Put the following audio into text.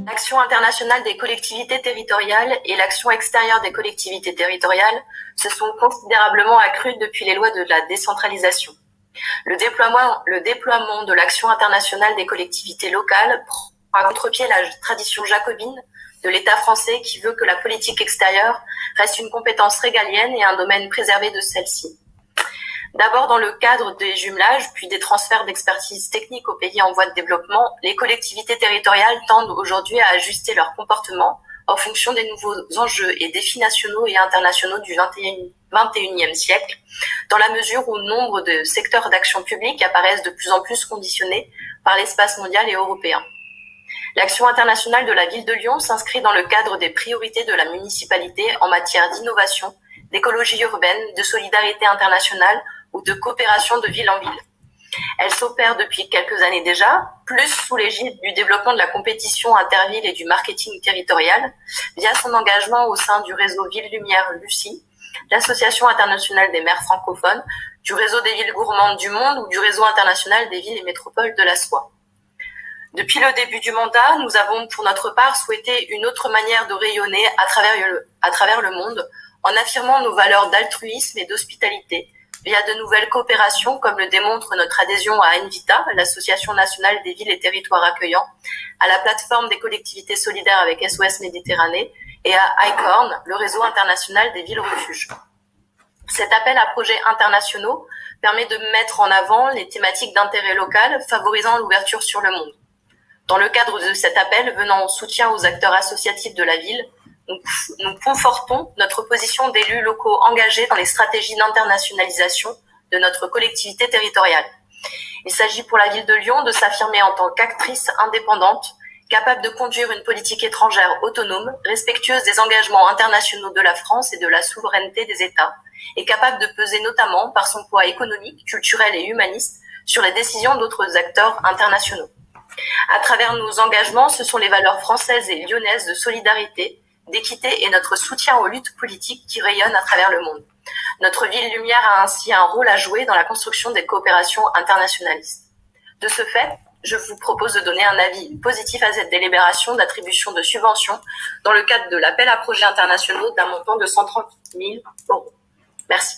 L'action internationale des collectivités territoriales et l'action extérieure des collectivités territoriales se sont considérablement accrues depuis les lois de la décentralisation. Le déploiement de l'action internationale des collectivités locales prend à contre-pied la tradition jacobine de l'État français qui veut que la politique extérieure reste une compétence régalienne et un domaine préservé de celle-ci. D'abord dans le cadre des jumelages, puis des transferts d'expertise technique aux pays en voie de développement, les collectivités territoriales tendent aujourd'hui à ajuster leur comportement en fonction des nouveaux enjeux et défis nationaux et internationaux du XXIe siècle, dans la mesure où nombre de secteurs d'action publique apparaissent de plus en plus conditionnés par l'espace mondial et européen. L'action internationale de la ville de Lyon s'inscrit dans le cadre des priorités de la municipalité en matière d'innovation, d'écologie urbaine, de solidarité internationale ou de coopération de ville en ville. Elle s'opère depuis quelques années déjà, plus sous l'égide du développement de la compétition interville et du marketing territorial, via son engagement au sein du réseau Ville Lumière Lucie, l'Association internationale des maires francophones, du réseau des villes gourmandes du monde ou du réseau international des villes et métropoles de la soie. Depuis le début du mandat, nous avons pour notre part souhaité une autre manière de rayonner à travers le monde, en affirmant nos valeurs d'altruisme et d'hospitalité, via de nouvelles coopérations comme le démontre notre adhésion à Envita, l'Association nationale des villes et territoires accueillants, à la plateforme des collectivités solidaires avec SOS Méditerranée et à ICORN, le réseau international des villes refuges. Cet appel à projets internationaux permet de mettre en avant les thématiques d'intérêt local, favorisant l'ouverture sur le monde. Dans le cadre de cet appel venant en soutien aux acteurs associatifs de la ville, nous confortons notre position d'élus locaux engagés dans les stratégies d'internationalisation de notre collectivité territoriale. Il s'agit pour la ville de Lyon de s'affirmer en tant qu'actrice indépendante, capable de conduire une politique étrangère autonome, respectueuse des engagements internationaux de la France et de la souveraineté des États, et capable de peser notamment par son poids économique, culturel et humaniste sur les décisions d'autres acteurs internationaux. À travers nos engagements, ce sont les valeurs françaises et lyonnaises de solidarité, d'équité et notre soutien aux luttes politiques qui rayonnent à travers le monde. Notre ville lumière a ainsi un rôle à jouer dans la construction des coopérations internationalistes. De ce fait, je vous propose de donner un avis positif à cette délibération d'attribution de subventions dans le cadre de l'appel à projets internationaux d'un montant de 130 000 €. Merci.